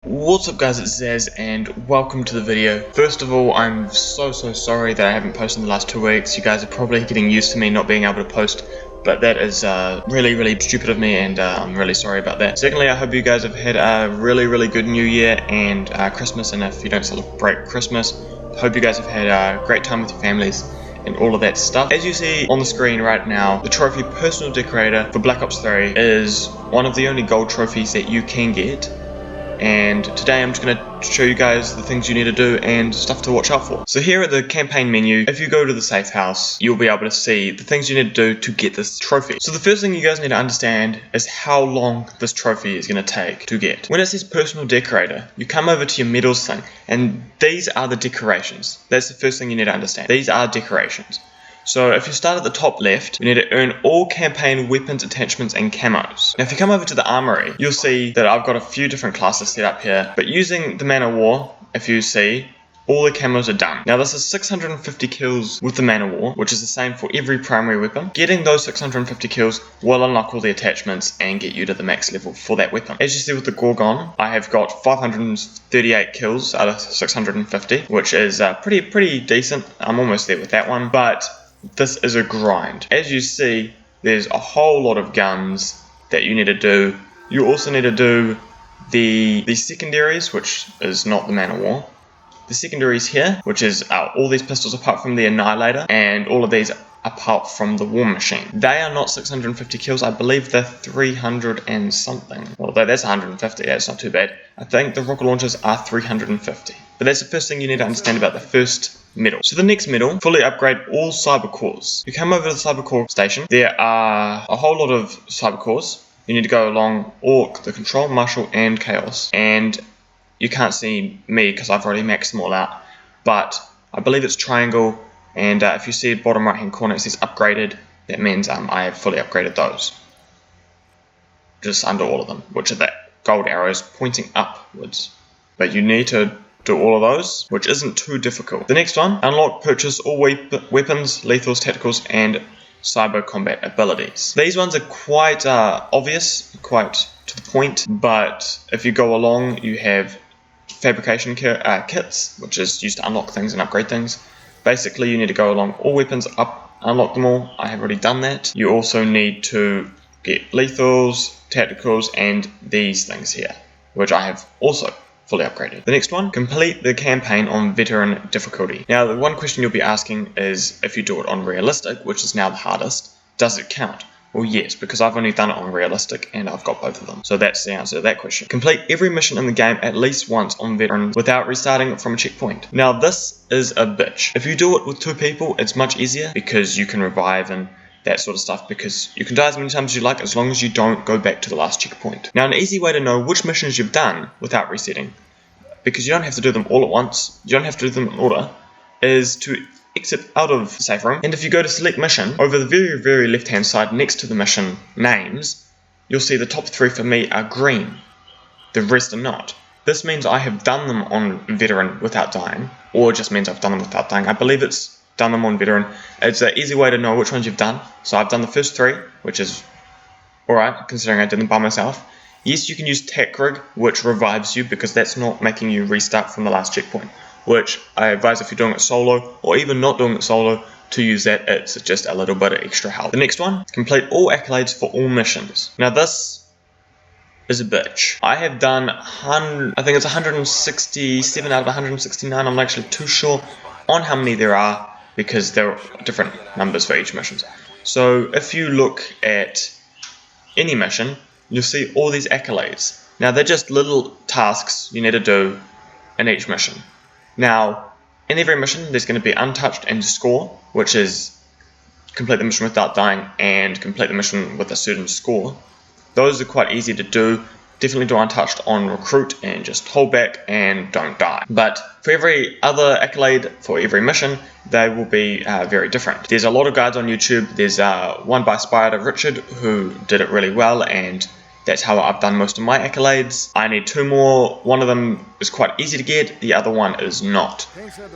What's up guys, it's Zaz and welcome to the video. First of all, I'm so sorry that I haven't posted in the last 2 weeks. You guys are probably getting used to me not being able to post, but that is really stupid of me, and I'm really sorry about that. Secondly, I hope you guys have had a really good New Year and Christmas, and if you don't celebrate Christmas, I hope you guys have had a great time with your families and all of that stuff. As you see on the screen right now, the trophy Personal Decorator for Black Ops 3 is one of the only gold trophies that you can get. And today I'm just going to show you guys the things you need to do and stuff to watch out for. So here at the campaign menu, if you go to the safe house, you'll be able to see the things you need to do to get this trophy. So the first thing you guys need to understand is how long this trophy is going to take to get. When it says Personal Decorator, you come over to your medals thing, and these are the decorations. That's the first thing you need to understand. These are decorations. So if you start at the top left, you need to earn all campaign weapons, attachments, and camos. Now if you come over to the armory, you'll see that I've got a few different classes set up here, but using the Man of War, if you see, all the camos are done. Now this is 650 kills with the Man of War, which is the same for every primary weapon. Getting those 650 kills will unlock all the attachments and get you to the max level for that weapon. As you see with the Gorgon, I have got 538 kills out of 650, which is pretty decent. I'm almost there with that one, but this is a grind. As you see, there's a whole lot of guns that you need to do. You also need to do the secondaries, which is not the Man of War. The secondaries here, which is all these pistols apart from the Annihilator, and all of these apart from the War Machine. They are not 650 kills, I believe they're 300 and something. Well, that's 150, that's not too bad. I think the rocket launchers are 350. But that's the first thing you need to understand about the first medal. So the next medal, fully upgrade all cyber cores. You come over to the cyber core station, there are a whole lot of cyber cores. You need to go along Orc, the Control, Marshal, and Chaos. And you can't see me because I've already maxed them all out, but I believe it's Triangle, and if you see the bottom right hand corner it says upgraded, that means I have fully upgraded those. Just under all of them, which are that gold arrows pointing upwards. But you need to do all of those, which isn't too difficult. The next one, unlock, purchase all weapons, lethals, tacticals, and cyber combat abilities. These ones are quite obvious, quite to the point, but if you go along, you have fabrication kits, which is used to unlock things and upgrade things. Basically, you need to go along all weapons, unlock them all. I have already done that. You also need to get lethals, tacticals, and these things here, which I have also fully upgraded. The next one, complete the campaign on veteran difficulty. Now, the one question you'll be asking is if you do it on realistic, which is now the hardest, does it count? Well, yes, because I've only done it on realistic and I've got both of them. So that's the answer to that question. Complete every mission in the game at least once on veteran without restarting from a checkpoint. Now, this is a bitch. If you do it with 2 people, it's much easier because you can revive and that sort of stuff, because you can die as many times as you like as long as you don't go back to the last checkpoint. Now, an easy way to know which missions you've done without resetting, because you don't have to do them all at once, you don't have to do them in order, is to exit out of the safe room, and if you go to select mission, over the very left hand side next to the mission names, you'll see the top 3 for me are green, the rest are not. This means I have done them on veteran without dying, or just means I've done them without dying. I believe it's done them on veteran. It's an easy way to know which ones you've done. So I've done the first 3, which is alright considering I did them by myself. Yes, you can use Tac Rig, which revives you because that's not making you restart from the last checkpoint, which I advise if you're doing it solo, or even not doing it solo, to use that. It's just a little bit of extra help. The next one, complete all accolades for all missions. Now this is a bitch. I have done, I think it's 167 out of 169, I'm not actually too sure on how many there are, because there are different numbers for each mission. So if you look at any mission, you'll see all these accolades. Now they're just little tasks you need to do in each mission. Now, in every mission, there's going to be untouched and score, which is complete the mission without dying and complete the mission with a certain score. Those are quite easy to do. Definitely do untouched on recruit and just hold back and don't die. But for every other accolade, for every mission, they will be very different. There's a lot of guides on YouTube. There's one by Spider Richard who did it really well, and that's how I've done most of my accolades. I need 2 more. One of them is quite easy to get, the other one is not.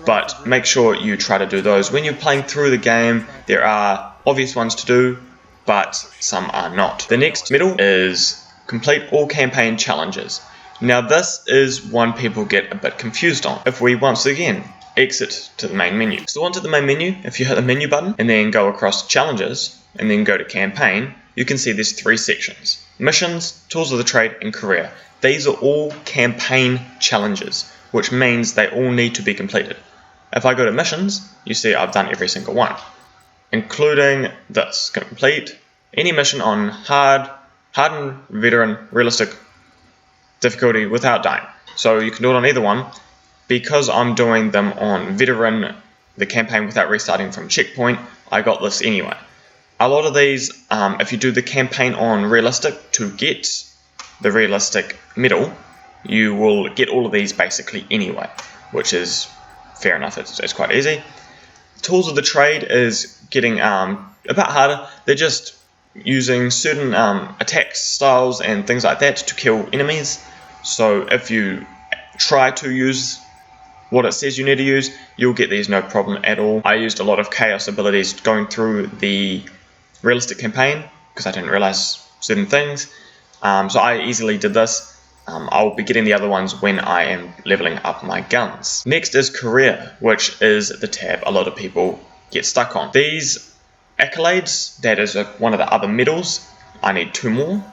But make sure you try to do those. When you're playing through the game, there are obvious ones to do, but some are not. The next medal is complete all campaign challenges. Now this is one people get a bit confused on. If we once again exit to the main menu. So onto the main menu, if you hit the menu button and then go across challenges and then go to campaign, you can see there's 3 sections. Missions, tools of the trade, and career. These are all campaign challenges, which means they all need to be completed. If I go to missions, you see I've done every single one, including this. Complete any mission on hardened, veteran, realistic difficulty without dying. So you can do it on either one. Because I'm doing them on veteran, the campaign without restarting from checkpoint, I got this anyway. A lot of these, if you do the campaign on realistic to get the realistic medal, you will get all of these basically anyway, which is fair enough. It's quite easy. Tools of the trade is getting a bit harder. They're just using certain attack styles and things like that to kill enemies. So if you try to use what it says you need to use, you'll get these no problem at all. I used a lot of chaos abilities going through the realistic campaign because I didn't realize certain things. So I easily did this. I'll be getting the other ones when I am leveling up my guns. Next is career, which is the tab a lot of people get stuck on. These accolades, that is one of the other medals. I need 2 more.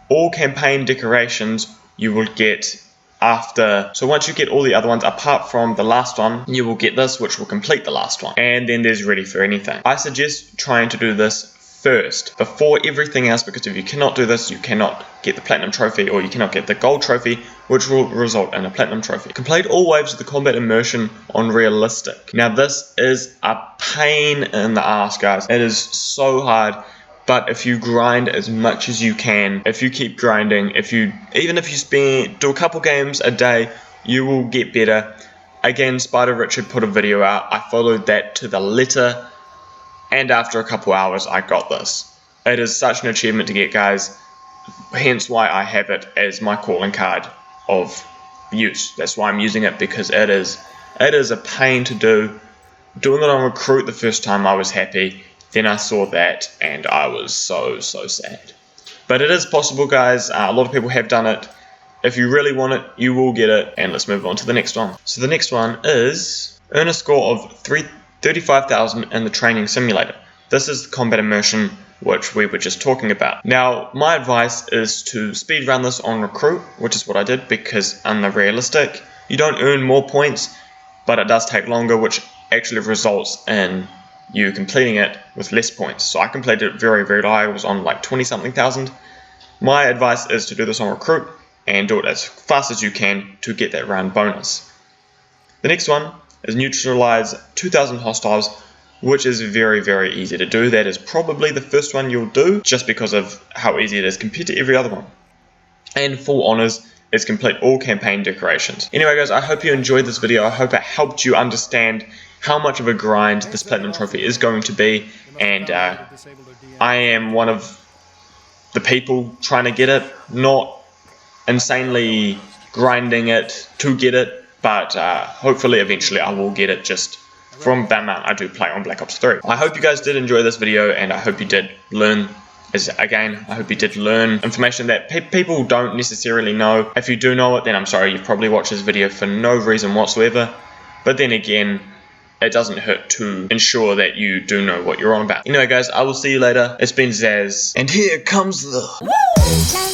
All campaign decorations you will get after. So once you get all the other ones apart from the last one, you will get this, which will complete the last one. And then there's ready for anything. I suggest trying to do this first before everything else, because if you cannot do this, you cannot get the platinum trophy, or you cannot get the gold trophy, which will result in a platinum trophy. Complete all waves of the combat immersion on realistic. Now this is a pain in the ass, guys. It is so hard. But if you grind as much as you can, if you keep grinding, even if you do a couple games a day, you will get better. Again, Spider Richard put a video out. I followed that to the letter, and after a couple hours, I got this. It is such an achievement to get, guys. Hence why I have it as my calling card of use. That's why I'm using it, because it is a pain to do. Doing it on recruit the first time, I was happy. Then I saw that and I was so sad. But it is possible, guys. A lot of people have done it. If you really want it, you will get it. And let's move on to the next one. So the next one is earn a score of 35,000 in the training simulator. This is the combat immersion, which we were just talking about. Now, my advice is to speed run this on recruit, which is what I did, because on the realistic, you don't earn more points, but it does take longer, which actually results in you completing it with less points. So I completed it very low. I was on like 20 something thousand. My advice is to do this on recruit and do it as fast as you can to get that round bonus. The next one is neutralize 2,000 hostiles, which is very easy to do. That is probably the first one you'll do, just because of how easy it is compared to every other one. And full honors is complete all campaign decorations. Anyway, guys, I hope you enjoyed this video. I hope it helped you understand how much of a grind this platinum trophy is going to be, and I am one of the people trying to get it, not insanely grinding it to get it, but hopefully eventually I will get it just from the amount I do play on Black Ops 3. I hope you guys did enjoy this video, and I hope you did learn, I hope you did learn information that people don't necessarily know. If you do know it, then I'm sorry, you've probably watched this video for no reason whatsoever, but then again, it doesn't hurt to ensure that you do know what you're on about. Anyway, guys, I will see you later. It's been Zaz, and here comes the... Woo!